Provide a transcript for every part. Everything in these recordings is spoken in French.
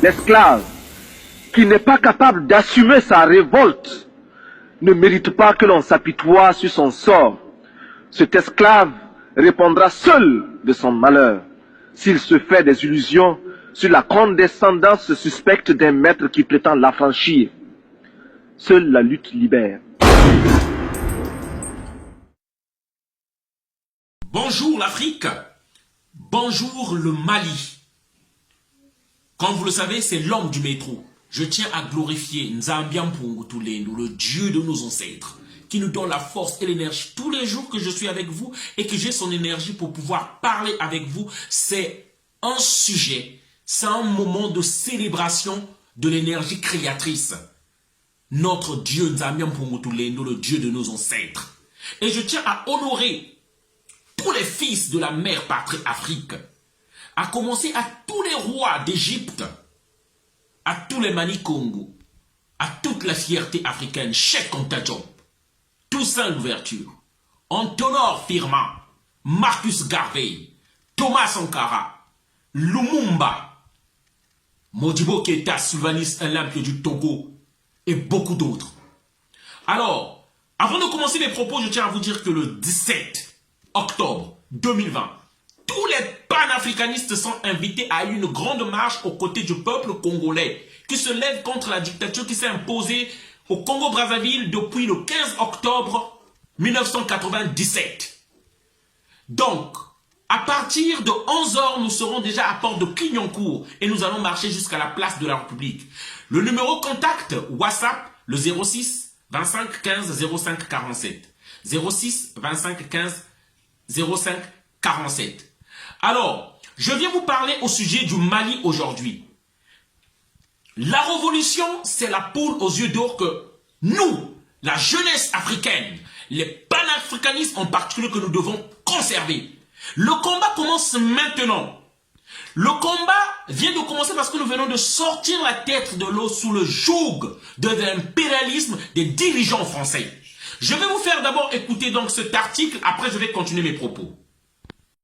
L'esclave qui n'est pas capable d'assumer sa révolte ne mérite pas que l'on s'apitoie sur son sort. Cet esclave répondra seul de son malheur s'il se fait des illusions sur la condescendance suspecte d'un maître qui prétend l'affranchir. Seule la lutte libère. Bonjour l'Afrique, bonjour le Mali. Comme vous le savez, c'est l'homme du métro. Je tiens à glorifier Nzambiampungu Tulendo, le Dieu de nos ancêtres, qui nous donne la force et l'énergie tous les jours que je suis avec vous et que j'ai son énergie pour pouvoir parler avec vous. C'est un sujet, c'est un moment de célébration de l'énergie créatrice. Notre Dieu Nzambiampungu Tulendo, le Dieu de nos ancêtres. Et je tiens à honorer tous les fils de la mère patrie Afrique, à commencer à tous les rois d'Égypte, à tous les Mani-Congo, à toute la fierté africaine, Cheikh Anta Diop, Toussaint Louverture, Antonor Firmin, Marcus Garvey, Thomas Sankara, Lumumba, Modibo Keïta, Sylvanus Olympio du Togo et beaucoup d'autres. Alors, avant de commencer mes propos, je tiens à vous dire que le 17 octobre 2020, tous les panafricanistes sont invités à une grande marche aux côtés du peuple congolais qui se lève contre la dictature qui s'est imposée au Congo-Brazzaville depuis le 15 octobre 1997. Donc, à partir de 11 h, nous serons déjà à Porte de Clignancourt et nous allons marcher jusqu'à la place de la République. Le numéro contact WhatsApp, le 06 25 15 05 47. 06 25 15 05 47. Alors, je viens vous parler au sujet du Mali aujourd'hui. La révolution, c'est la poule aux yeux d'or que nous, la jeunesse africaine, les panafricanistes en particulier, que nous devons conserver. Le combat commence maintenant. Le combat vient de commencer parce que nous venons de sortir la tête de l'eau sous le joug de l'impérialisme des dirigeants français. Je vais vous faire d'abord écouter donc cet article, après je vais continuer mes propos.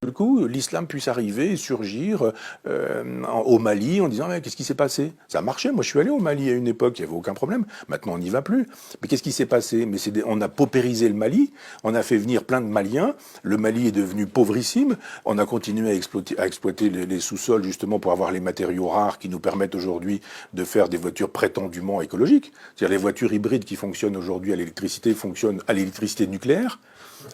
Du coup, l'islam puisse arriver et surgir au Mali en disant « Qu'est-ce qui s'est passé ?» Ça a marché, moi je suis allé au Mali à une époque, il n'y avait aucun problème. Maintenant on n'y va plus. Mais qu'est-ce qui s'est passé? On a paupérisé le Mali, on a fait venir plein de Maliens, le Mali est devenu pauvrissime, on a continué à exploiter les sous-sols justement pour avoir les matériaux rares qui nous permettent aujourd'hui de faire des voitures prétendument écologiques. C'est-à-dire les voitures hybrides qui fonctionnent aujourd'hui à l'électricité fonctionnent à l'électricité nucléaire.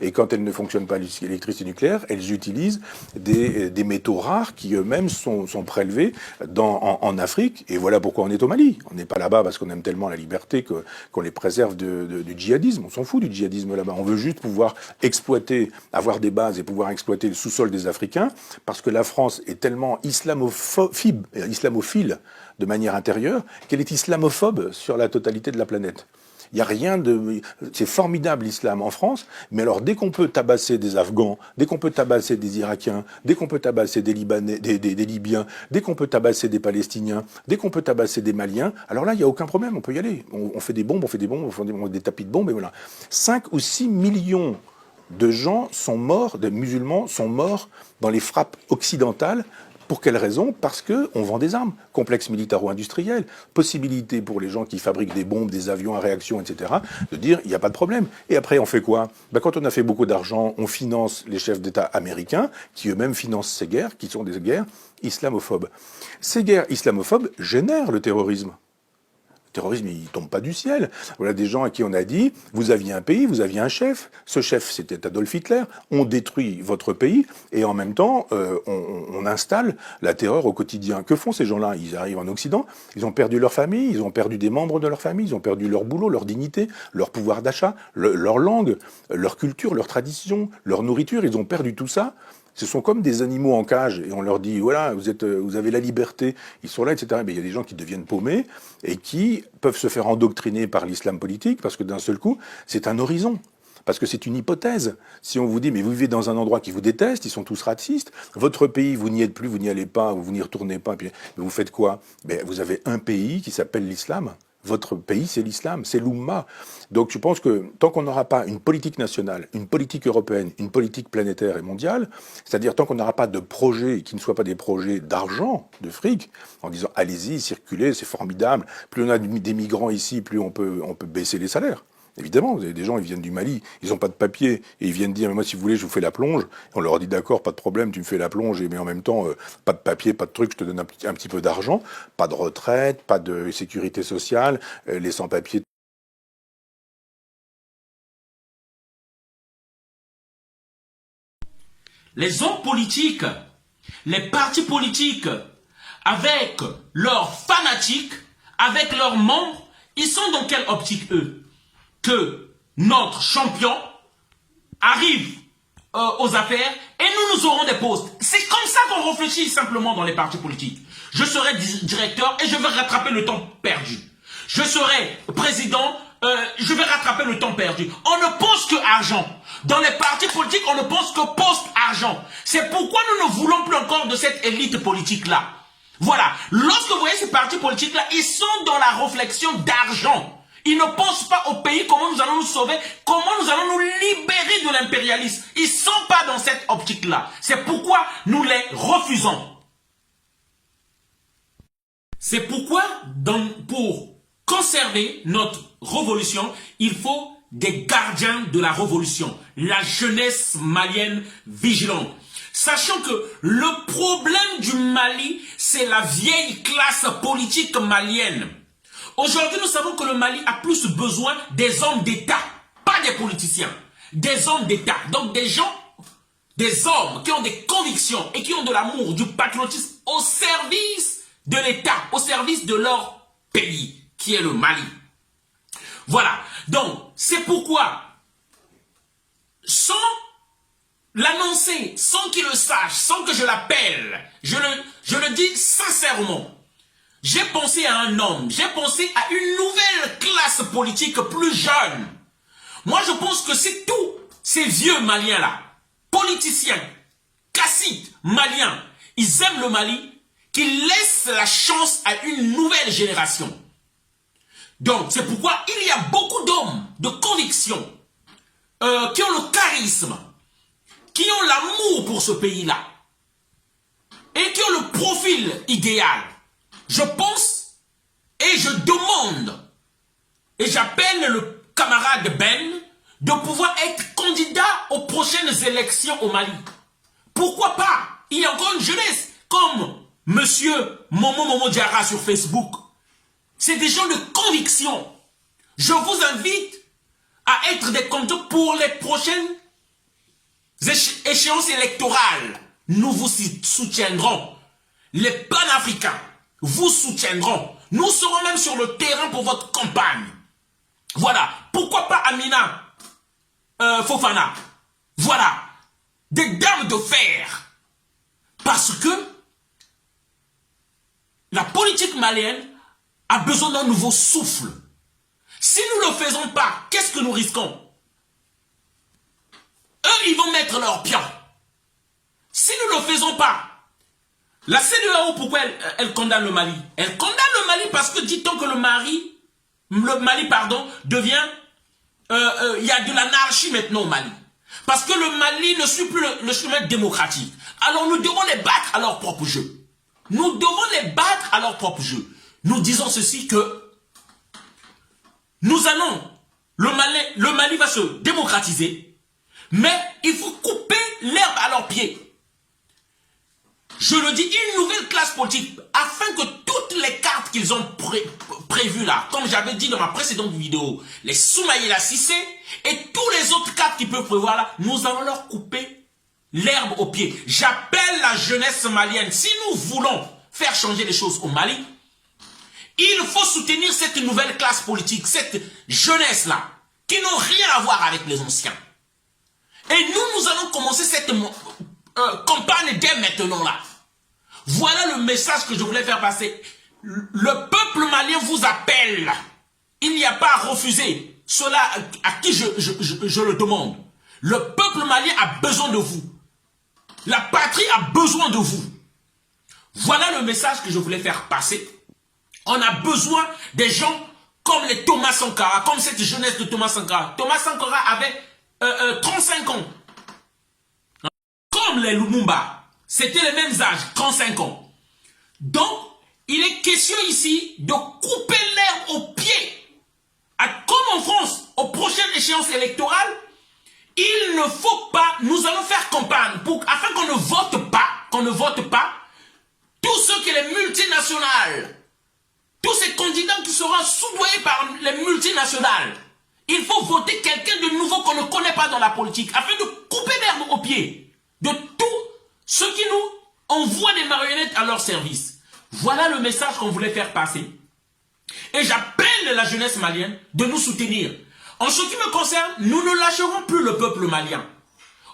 Et quand elles ne fonctionnent pas à l'électricité nucléaire, elles utilisent des métaux rares qui eux-mêmes sont prélevés en Afrique. Et voilà pourquoi on est au Mali. On n'est pas là-bas parce qu'on aime tellement la liberté qu'on les préserve du djihadisme. On s'en fout du djihadisme là-bas. On veut juste pouvoir exploiter, avoir des bases et pouvoir exploiter le sous-sol des Africains, parce que la France est tellement islamophile de manière intérieure qu'elle est islamophobe sur la totalité de la planète. Il n'y a rien de... C'est formidable l'islam en France, mais alors dès qu'on peut tabasser des Afghans, dès qu'on peut tabasser des Irakiens, dès qu'on peut tabasser des Libanais, des Libyens, dès qu'on peut tabasser des Palestiniens, dès qu'on peut tabasser des Maliens, alors là, il n'y a aucun problème, on peut y aller. On fait des bombes, on fait des tapis de bombes, et voilà. 5 ou 6 millions de gens sont morts, de musulmans sont morts dans les frappes occidentales. Pour quelle raison? Parce qu'on vend des armes, complexe militaro-industriel, possibilité pour les gens qui fabriquent des bombes, des avions à réaction, etc., de dire il n'y a pas de problème. Et après, on fait quoi? Quand on a fait beaucoup d'argent, on finance les chefs d'État américains, qui eux-mêmes financent ces guerres, qui sont des guerres islamophobes. Ces guerres islamophobes génèrent le terrorisme. Le terrorisme, il tombe pas du ciel. Voilà des gens à qui on a dit, vous aviez un pays, vous aviez un chef. Ce chef, c'était Adolf Hitler. On détruit votre pays et en même temps, on installe la terreur au quotidien. Que font ces gens-là? Ils arrivent en Occident, ils ont perdu leur famille, ils ont perdu des membres de leur famille, ils ont perdu leur boulot, leur dignité, leur pouvoir d'achat, leur langue, leur culture, leur tradition, leur nourriture. Ils ont perdu tout ça. Ce sont comme des animaux en cage et on leur dit voilà, vous avez la liberté, ils sont là, etc. Mais il y a des gens qui deviennent paumés et qui peuvent se faire endoctriner par l'islam politique parce que d'un seul coup, c'est un horizon. Parce que c'est une hypothèse. Si on vous dit, mais vous vivez dans un endroit qui vous déteste, ils sont tous racistes, votre pays, vous n'y êtes plus, vous n'y allez pas, vous n'y retournez pas, puis vous faites quoi? Vous avez un pays qui s'appelle l'islam. Votre pays, c'est l'islam, c'est l'Oumma. Donc je pense que tant qu'on n'aura pas une politique nationale, une politique européenne, une politique planétaire et mondiale, c'est-à-dire tant qu'on n'aura pas de projets qui ne soient pas des projets d'argent, de fric, en disant allez-y, circulez, c'est formidable, plus on a des migrants ici, plus on peut baisser les salaires. Évidemment, vous avez des gens, ils viennent du Mali, ils n'ont pas de papier, et ils viennent dire, mais moi, si vous voulez, je vous fais la plonge. Et on leur dit, d'accord, pas de problème, tu me fais la plonge, mais en même temps, pas de papier, pas de truc, je te donne un petit peu d'argent, pas de retraite, pas de sécurité sociale, les sans-papiers. Les hommes politiques, les partis politiques, avec leurs fanatiques, avec leurs membres, ils sont dans quelle optique, eux? Que notre champion arrive aux affaires et nous aurons des postes. C'est comme ça qu'on réfléchit simplement dans les partis politiques. Je serai directeur et je vais rattraper le temps perdu. Je serai président, je vais rattraper le temps perdu. On ne pense que argent. Dans les partis politiques, on ne pense que poste argent. C'est pourquoi nous ne voulons plus encore de cette élite politique-là. Voilà. Lorsque vous voyez ces partis politiques-là, ils sont dans la réflexion d'argent. Ils ne pensent pas au pays, comment nous allons nous sauver, comment nous allons nous libérer de l'impérialisme. Ils ne sont pas dans cette optique-là. C'est pourquoi nous les refusons. C'est pourquoi, pour conserver notre révolution, il faut des gardiens de la révolution. La jeunesse malienne vigilante. Sachant que le problème du Mali, c'est la vieille classe politique malienne. Aujourd'hui, nous savons que le Mali a plus besoin des hommes d'État, pas des politiciens, des hommes d'État. Donc des gens, des hommes qui ont des convictions et qui ont de l'amour, du patriotisme au service de l'État, au service de leur pays, qui est le Mali. Voilà. Donc, c'est pourquoi, sans l'annoncer, sans qu'il le sache, sans que je l'appelle, je le dis sincèrement, j'ai pensé à un homme, j'ai pensé à une nouvelle classe politique plus jeune. Moi, je pense que c'est tous ces vieux Maliens-là, politiciens, caciques, Maliens, ils aiment le Mali, qu'ils laissent la chance à une nouvelle génération. Donc, c'est pourquoi il y a beaucoup d'hommes de conviction qui ont le charisme, qui ont l'amour pour ce pays-là et qui ont le profil idéal. Je pense et je demande et j'appelle le camarade Ben de pouvoir être candidat aux prochaines élections au Mali. Pourquoi pas? Il y a encore une jeunesse comme Monsieur Momo Diarra sur Facebook. C'est des gens de conviction. Je vous invite à être des candidats pour les prochaines échéances électorales. Nous vous soutiendrons. Les panafricains vous soutiendront. Nous serons même sur le terrain pour votre campagne. Voilà. Pourquoi pas Amina Fofana? Voilà. Des dames de fer. Parce que la politique malienne a besoin d'un nouveau souffle. Si nous ne le faisons pas, qu'est-ce que nous risquons? Eux, ils vont mettre leur pion. Si nous ne le faisons pas, la CEDEAO, pourquoi elle condamne le Mali? Elle condamne le Mali parce que dit-on que le Mali devient... Il y a de l'anarchie maintenant au Mali. Parce que le Mali ne suit plus le chemin démocratique. Alors nous devons les battre à leur propre jeu. Nous devons les battre à leur propre jeu. Nous disons ceci que nous allons... Le Mali va se démocratiser, mais il faut couper l'herbe à leurs pieds. Je le dis, une nouvelle classe politique, afin que toutes les cartes qu'ils ont prévues là, comme j'avais dit dans ma précédente vidéo, les Soumaïla Cissé et tous les autres cartes qu'ils peuvent prévoir là, nous allons leur couper l'herbe aux pieds. J'appelle la jeunesse malienne, si nous voulons faire changer les choses au Mali, il faut soutenir cette nouvelle classe politique, cette jeunesse là, qui n'ont rien à voir avec les anciens. Et nous allons commencer cette campagne dès maintenant là. Voilà le message que je voulais faire passer. Le peuple malien vous appelle. Il n'y a pas à refuser. Cela à qui je le demande. Le peuple malien a besoin de vous. La patrie a besoin de vous. Voilà le message que je voulais faire passer. On a besoin des gens comme les Thomas Sankara, comme cette jeunesse de Thomas Sankara. Thomas Sankara avait 35 ans. Comme les Lumumba, c'était les mêmes âges, 35 ans. Donc, il est question ici de couper l'herbe au pied. Comme en France, aux prochaines échéances électorales, il ne faut pas, nous allons faire campagne afin qu'on ne vote pas, tous ceux qui sont les multinationales, tous ces candidats qui seront soudoyés par les multinationales. Il faut voter quelqu'un de nouveau qu'on ne connaît pas dans la politique, afin de couper l'herbe au pied de tous ceux qui nous envoient des marionnettes à leur service. Voilà le message qu'on voulait faire passer. Et j'appelle la jeunesse malienne de nous soutenir. En ce qui me concerne, nous ne lâcherons plus le peuple malien.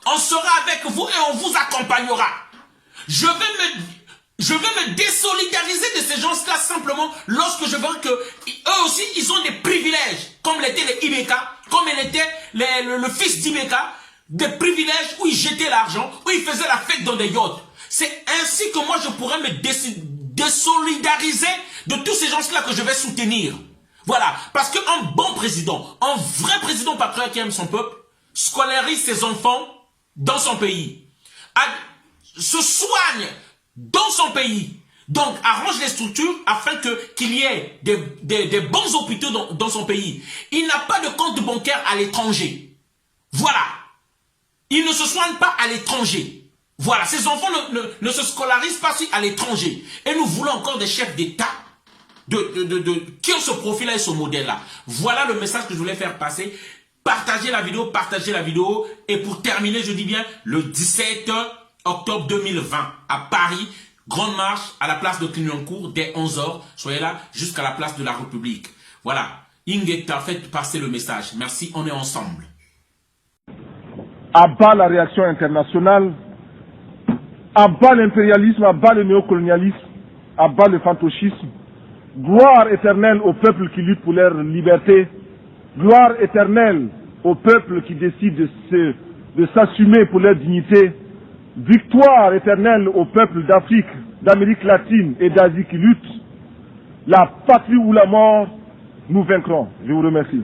On sera avec vous et on vous accompagnera. Je vais me désolidariser de ces gens-là simplement lorsque je vois que eux aussi, ils ont des privilèges, comme l'étaient les Ibeka, comme était le fils d'Ibeka, des privilèges où ils jetaient l'argent, où ils faisaient la fête dans des yachts. C'est ainsi que moi, je pourrais me désolidariser de tous ces gens-là que je vais soutenir. Voilà, parce qu'un bon président, un vrai président patriote qui aime son peuple, scolarise ses enfants dans son pays, se soigne dans son pays, donc arrange les structures afin qu'il y ait des bons hôpitaux dans son pays. Il n'a pas de compte bancaire à l'étranger. Voilà. Il ne se soigne pas à l'étranger. Voilà, ces enfants ne se scolarisent pas à l'étranger. Et nous voulons encore des chefs d'État qui ont ce profil-là et ce modèle-là. Voilà le message que je voulais faire passer. Partagez la vidéo. Et pour terminer, je dis bien, le 17 octobre 2020, à Paris, grande marche à la place de Clignancourt dès 11 h. Soyez là jusqu'à la place de la République. Voilà. Ingeta, faites passer le message. Merci, on est ensemble. À bas la réaction internationale, à bas l'impérialisme, à bas le néocolonialisme, à bas le fantocisme. Gloire éternelle au peuple qui lutte pour leur liberté. Gloire éternelle au peuple qui décide de s'assumer pour leur dignité. Victoire éternelle au peuple d'Afrique, d'Amérique latine et d'Asie qui luttent. La patrie ou la mort, nous vaincrons. Je vous remercie.